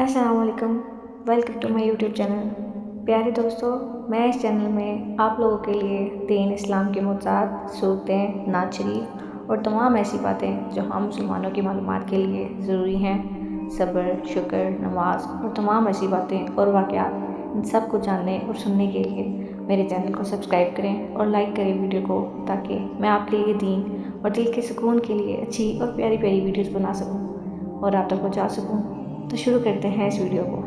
السلام علیکم، welcome to my YouTube channel. پیارے دوستوں، میں اس چینل میں آپ لوگوں کے لیے دین اسلام کے معجزات، صورتیں، نعت شریف اور تمام ایسی باتیں جو ہم مسلمانوں کی معلومات کے لیے ضروری ہیں، صبر، شکر، نماز اور تمام ایسی باتیں اور واقعات، ان سب کو جاننے اور سننے کے لیے میرے چینل کو سبسکرائب کریں اور لائک کریں ویڈیو کو، تاکہ میں آپ کے لیے دین اور دل کے سکون کے لیے اچھی اور پیاری پیاری ویڈیوز بنا سکوں اور آپ تک پہنچا سکوں۔ تو شروع کرتے ہیں اس ویڈیو کو۔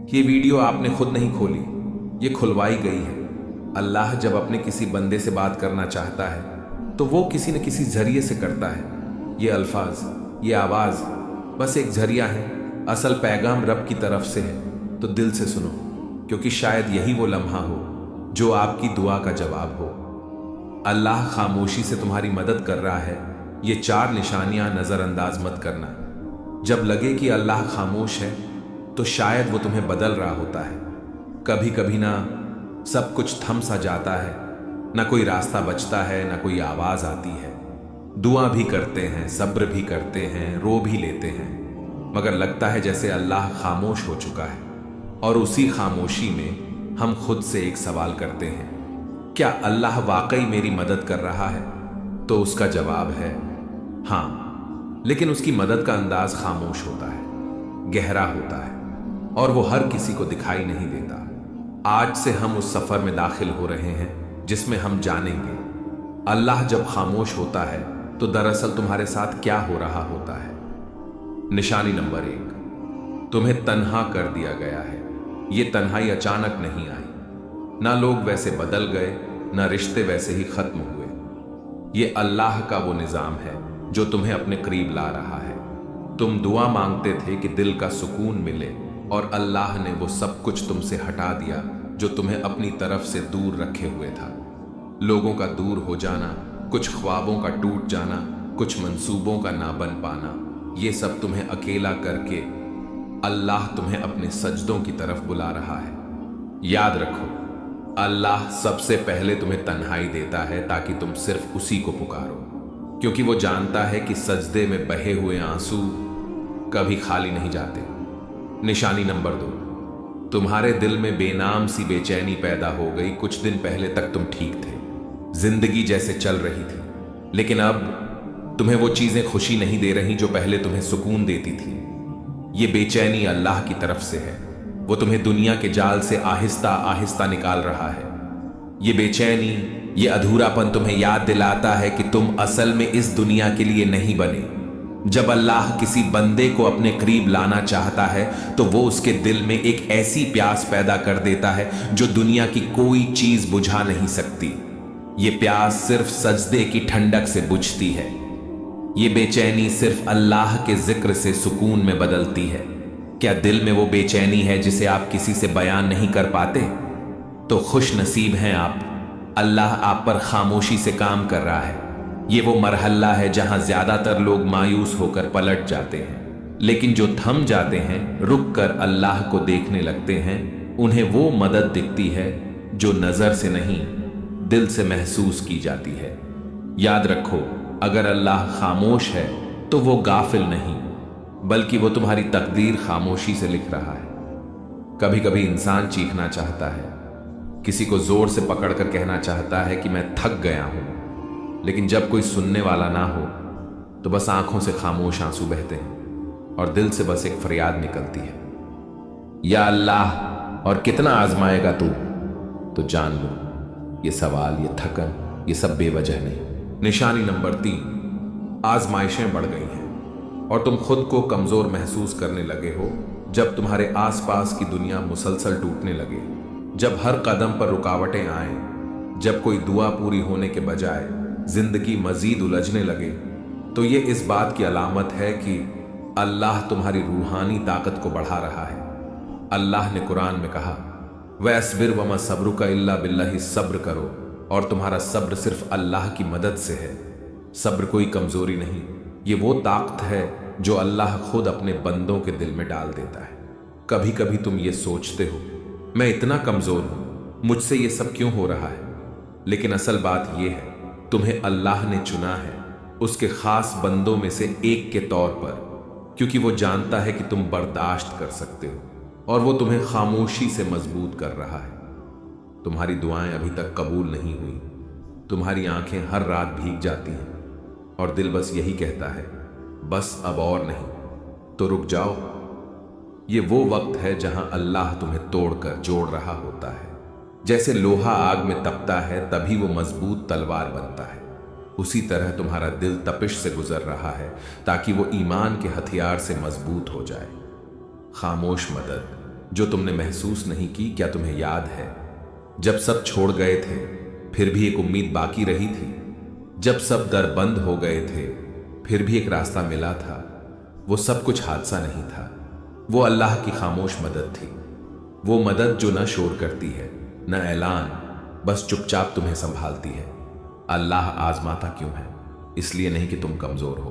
یہ ویڈیو آپ نے خود نہیں کھولی، یہ کھلوائی گئی ہے۔ اللہ جب اپنے کسی بندے سے بات کرنا چاہتا ہے تو وہ کسی نہ کسی ذریعے سے کرتا ہے۔ یہ الفاظ، یہ آواز بس ایک ذریعہ ہے، اصل پیغام رب کی طرف سے ہے۔ تو دل سے سنو، کیونکہ شاید یہی وہ لمحہ ہو جو آپ کی دعا کا جواب ہو۔ اللہ خاموشی سے تمہاری مدد کر رہا ہے۔ یہ 4 نشانیاں نظر انداز مت کرنا۔ جب لگے کہ اللہ خاموش ہے تو شاید وہ تمہیں بدل رہا ہوتا ہے۔ کبھی کبھی نہ سب کچھ تھم سا جاتا ہے، نہ کوئی راستہ بچتا ہے، نہ کوئی آواز آتی ہے۔ دعا بھی کرتے ہیں، صبر بھی کرتے ہیں، رو بھی لیتے ہیں، مگر لگتا ہے جیسے اللہ خاموش ہو چکا ہے۔ اور اسی خاموشی میں ہم خود سے ایک سوال کرتے ہیں، کیا اللہ واقعی میری مدد کر رہا ہے؟ تو اس کا جواب ہے ہاں، لیکن اس کی مدد کا انداز خاموش ہوتا ہے، گہرا ہوتا ہے، اور وہ ہر کسی کو دکھائی نہیں دیتا۔ آج سے ہم اس سفر میں داخل ہو رہے ہیں جس میں ہم جانیں گے اللہ جب خاموش ہوتا ہے تو دراصل تمہارے ساتھ کیا ہو رہا ہوتا ہے۔ نشانی نمبر 1، تمہیں تنہا کر دیا گیا ہے۔ یہ تنہائی اچانک نہیں آئی، نہ لوگ ویسے بدل گئے، نہ رشتے ویسے ہی ختم ہوئے۔ یہ اللہ کا وہ نظام ہے جو تمہیں اپنے قریب لا رہا ہے۔ تم دعا مانگتے تھے کہ دل کا سکون ملے، اور اللہ نے وہ سب کچھ تم سے ہٹا دیا جو تمہیں اپنی طرف سے دور رکھے ہوئے تھا۔ لوگوں کا دور ہو جانا، کچھ خوابوں کا ٹوٹ جانا، کچھ منصوبوں کا نہ بن پانا، یہ سب تمہیں اکیلا کر کے اللہ تمہیں اپنے سجدوں کی طرف بلا رہا ہے۔ یاد رکھو، اللہ سب سے پہلے تمہیں تنہائی دیتا ہے تاکہ تم صرف اسی کو پکارو، کیونکہ وہ جانتا ہے کہ سجدے میں بہے ہوئے آنسو کبھی خالی نہیں جاتے۔ نشانی نمبر 2، تمہارے دل میں بے نام سی بے چینی پیدا ہو گئی۔ کچھ دن پہلے تک تم ٹھیک تھے، زندگی جیسے چل رہی تھی، لیکن اب تمہیں وہ چیزیں خوشی نہیں دے رہی جو پہلے تمہیں سکون دیتی تھی۔ یہ بے چینی اللہ کی طرف سے ہے، وہ تمہیں دنیا کے جال سے آہستہ آہستہ نکال رہا ہے۔ یہ بے چینی، یہ ادھورا پن تمہیں یاد دلاتا ہے کہ تم اصل میں اس دنیا کے لیے نہیں بنے۔ جب اللہ کسی بندے کو اپنے قریب لانا چاہتا ہے تو وہ اس کے دل میں ایک ایسی پیاس پیدا کر دیتا ہے جو دنیا کی کوئی چیز بجھا نہیں سکتی۔ یہ پیاس صرف سجدے کی ٹھنڈک سے بجھتی ہے۔ یہ بے چینی صرف اللہ کے ذکر سے سکون میں بدلتی ہے۔ کیا دل میں وہ بے چینی ہے جسے آپ کسی سے بیان نہیں کر پاتے؟ تو خوش نصیب ہیں آپ، اللہ آپ پر خاموشی سے کام کر رہا ہے۔ یہ وہ مرحلہ ہے جہاں زیادہ تر لوگ مایوس ہو کر پلٹ جاتے ہیں، لیکن جو تھم جاتے ہیں، رک کر اللہ کو دیکھنے لگتے ہیں، انہیں وہ مدد دکھتی ہے جو نظر سے نہیں، دل سے محسوس کی جاتی ہے۔ یاد رکھو، اگر اللہ خاموش ہے تو وہ غافل نہیں، بلکہ وہ تمہاری تقدیر خاموشی سے لکھ رہا ہے۔ کبھی کبھی انسان چیخنا چاہتا ہے، کسی کو زور سے پکڑ کر کہنا چاہتا ہے کہ میں تھک گیا ہوں، لیکن جب کوئی سننے والا نہ ہو تو بس آنکھوں سے خاموش آنسو بہتے ہیں اور دل سے بس ایک فریاد نکلتی ہے، یا اللہ، اور کتنا آزمائے گا تو جان لو یہ سوال، یہ تھکن، یہ سب بے وجہ نہیں۔ نشانی نمبر 3، آزمائشیں بڑھ گئی ہیں اور تم خود کو کمزور محسوس کرنے لگے ہو۔ جب تمہارے آس پاس کی دنیا مسلسل ٹوٹنے لگے، جب ہر قدم پر رکاوٹیں آئیں، جب کوئی دعا پوری ہونے کے بجائے زندگی مزید الجھنے لگے، تو یہ اس بات کی علامت ہے کہ اللہ تمہاری روحانی طاقت کو بڑھا رہا ہے۔ اللہ نے قرآن میں کہا، وَأَصْبِرْ وَمَا صَبْرُكَ إِلَّا بِاللَّهِ، صبر کرو اور تمہارا صبر صرف اللہ کی مدد سے ہے۔ صبر کوئی کمزوری نہیں، یہ وہ طاقت ہے جو اللہ خود اپنے بندوں کے دل میں ڈال دیتا ہے۔ کبھی کبھی تم یہ سوچتے ہو، میں اتنا کمزور ہوں، مجھ سے یہ سب کیوں ہو رہا ہے؟ لیکن اصل بات یہ ہے، تمہیں اللہ نے چنا ہے اس کے خاص بندوں میں سے ایک کے طور پر، क्योंकि वो जानता है कि तुम बर्दाश्त कर सकते हो और वो तुम्हें खामोशी से मजबूत कर रहा है। तुम्हारी दुआएं अभी तक कबूल नहीं हुई, तुम्हारी आंखें हर रात भीग जाती हैं और दिल बस यही कहता है, बस अब और नहीं। तो रुक जाओ, ये वो वक्त है जहां अल्लाह तुम्हें तोड़कर जोड़ रहा होता है। जैसे लोहा आग में तपता है तभी वो मजबूत तलवार बनता है, उसी तरह तुम्हारा दिल तपिश से गुजर रहा है ताकि वो ईमान के हथियार से मजबूत हो जाए। खामोश मदद जो तुमने महसूस नहीं की, क्या तुम्हें याद है जब सब छोड़ गए थे फिर भी एक उम्मीद बाकी रही थी? जब सब दर बंद हो गए थे फिर भी एक रास्ता मिला था? वो सब कुछ हादसा नहीं था, वो अल्लाह की खामोश मदद थी। वो मदद जो न शोर करती है न ऐलान, बस चुपचाप तुम्हें संभालती है। अल्लाह आजमाता क्यों है? इसलिए नहीं कि तुम कमजोर हो,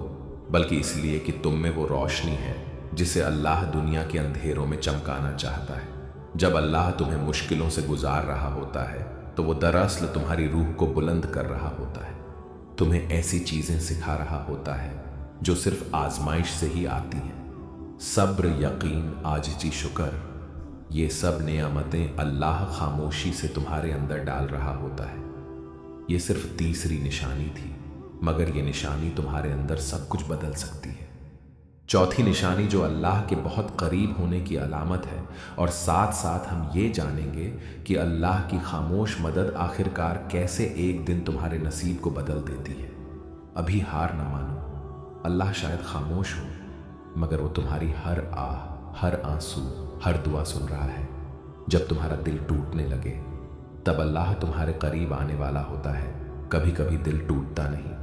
बल्कि इसलिए कि तुम में वो रोशनी है जिसे अल्लाह दुनिया के अंधेरों में चमकाना चाहता है। जब अल्लाह तुम्हें मुश्किलों से गुजार रहा होता है तो वो दरअसल तुम्हारी रूह को बुलंद कर रहा होता है, तुम्हें ऐसी चीजें सिखा रहा होता है जो सिर्फ आजमाइश से ही आती हैं। सब्र, यकीन, आजिज़ी, शुक्र, ये सब नेमतें अल्लाह खामोशी से तुम्हारे अंदर डाल रहा होता है। ये सिर्फ तीसरी निशानी थी, मगर ये निशानी तुम्हारे अंदर सब कुछ बदल सकती है। चौथी निशानी जो अल्लाह के बहुत करीब होने की अलामत है, और साथ साथ हम ये जानेंगे कि अल्लाह की खामोश मदद आखिरकार कैसे एक दिन तुम्हारे नसीब को बदल देती है। अभी हार न मानो, अल्लाह शायद खामोश हो, मगर वो तुम्हारी हर आह, हर आंसू, हर दुआ सुन रहा है। जब तुम्हारा दिल टूटने लगे तब अल्लाह तुम्हारे करीब आने वाला होता है। कभी कभी दिल टूटता नहीं,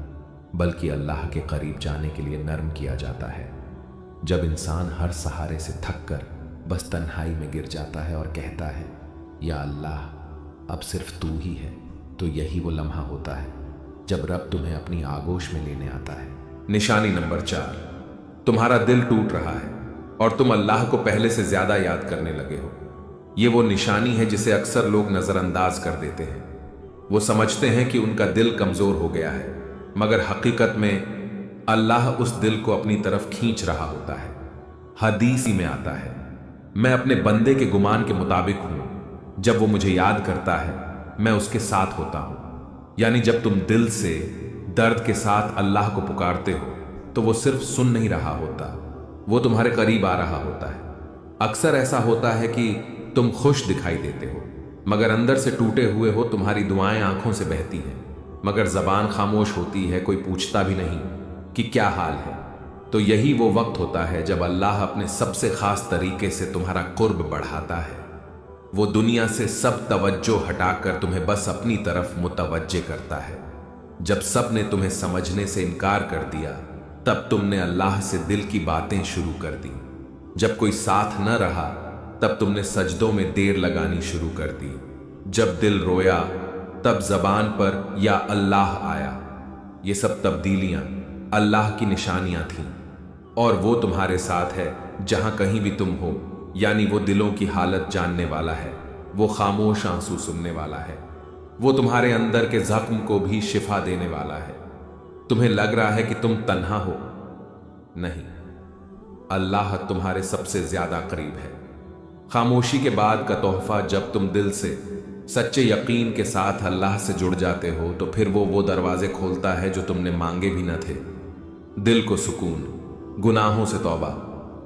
बल्कि अल्लाह के करीब जाने के लिए नर्म किया जाता है। जब इंसान हर सहारे से थक कर बस तन्हाई में गिर जाता है और कहता है, या अल्लाह अब सिर्फ तू ही है, तो यही वो लम्हा होता है जब रब तुम्हें अपनी आगोश में लेने आता है। निशानी नंबर 4, तुम्हारा दिल टूट रहा है और तुम अल्लाह को पहले से ज्यादा याद करने लगे हो। ये वो निशानी है जिसे अक्सर लोग नजरअंदाज कर देते हैं। वो समझते हैं कि उनका दिल कमजोर हो गया है, मगर हकीकत में अल्लाह उस दिल को अपनी तरफ खींच रहा होता है। हदीस ही में आता है, मैं अपने बंदे के गुमान के मुताबिक हूं, जब वो मुझे याद करता है मैं उसके साथ होता हूं। यानी जब तुम दिल से दर्द के साथ अल्लाह को पुकारते हो तो वो सिर्फ सुन नहीं रहा होता, वो तुम्हारे करीब आ रहा होता है। अक्सर ऐसा होता है कि तुम खुश दिखाई देते हो, मगर अंदर से टूटे हुए हो। तुम्हारी दुआएं आंखों से बहती हैं, मगर जबान खामोश होती है, कोई पूछता भी नहीं कि क्या हाल है। तो यही वो वक्त होता है जब अल्लाह अपने सबसे खास तरीके से तुम्हारा कुर्ब बढ़ाता है। वो दुनिया से सब तवज्जो हटाकर तुम्हें बस अपनी तरफ मुतवज्जे करता है। जब सब ने तुम्हें समझने से इनकार कर दिया, तब तुमने अल्लाह से दिल की बातें शुरू कर दी। जब कोई साथ न रहा, तब तुमने सजदों में देर लगानी शुरू कर दी। जब दिल रोया, तब जबान पर या अल्लाह आया। ये सब तब्दीलियां अल्लाह की निशानियां थीं, और वो तुम्हारे साथ है जहां कहीं भी तुम हो। यानी वो दिलों की हालत जानने वाला है, वो खामोश आंसू सुनने वाला है, वो तुम्हारे अंदर के जख्म को भी शिफा देने वाला है। तुम्हें लग रहा है कि तुम तन्हा हो, नहीं, अल्लाह तुम्हारे सबसे ज्यादा करीब है। खामोशी के बाद का तोहफा, जब तुम दिल से सच्चे यकीन के साथ अल्लाह से जुड़ जाते हो तो फिर वो दरवाजे खोलता है जो तुमने मांगे भी न थे। दिल को सुकून, गुनाहों से तौबा,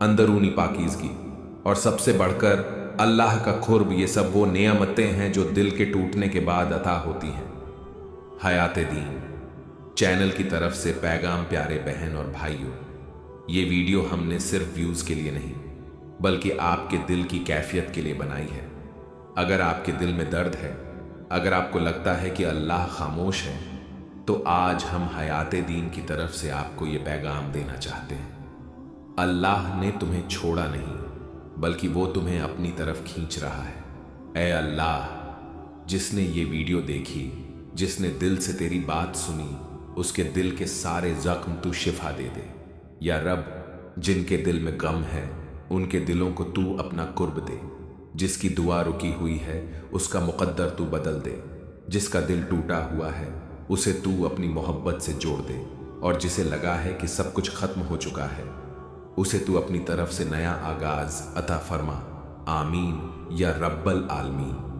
अंदरूनी पाकीज़गी और सबसे बढ़कर अल्लाह का खुर्ब, ये सब वो नेमतें हैं जो दिल के टूटने के बाद अता होती हैं। हयाते दीन चैनल की तरफ से पैगाम प्यारे बहन और भाइयों, ये वीडियो हमने सिर्फ व्यूज़ के लिए नहीं बल्कि आपके दिल की कैफियत के लिए बनाई है। अगर आपके दिल में दर्द है, अगर आपको लगता है कि अल्लाह खामोश है, तो आज हम हयाते दीन की तरफ से आपको ये पैगाम देना चाहते हैं। अल्लाह ने तुम्हें छोड़ा नहीं, बल्कि वो तुम्हें अपनी तरफ खींच रहा है। ऐ अल्लाह, जिसने ये वीडियो देखी, जिसने दिल से तेरी बात सुनी, उसके दिल के सारे जख्म तू शिफा दे दे। या रब, जिनके दिल में गम है उनके दिलों को तू अपना कुर्ब दे। जिसकी दुआ रुकी हुई है उसका मुकद्दर तू बदल दे। जिसका दिल टूटा हुआ है उसे तू अपनी मोहब्बत से जोड़ दे। और जिसे लगा है कि सब कुछ खत्म हो चुका है, उसे तू अपनी तरफ से नया आगाज अता फरमा। आमीन या रब्बल आलमीन।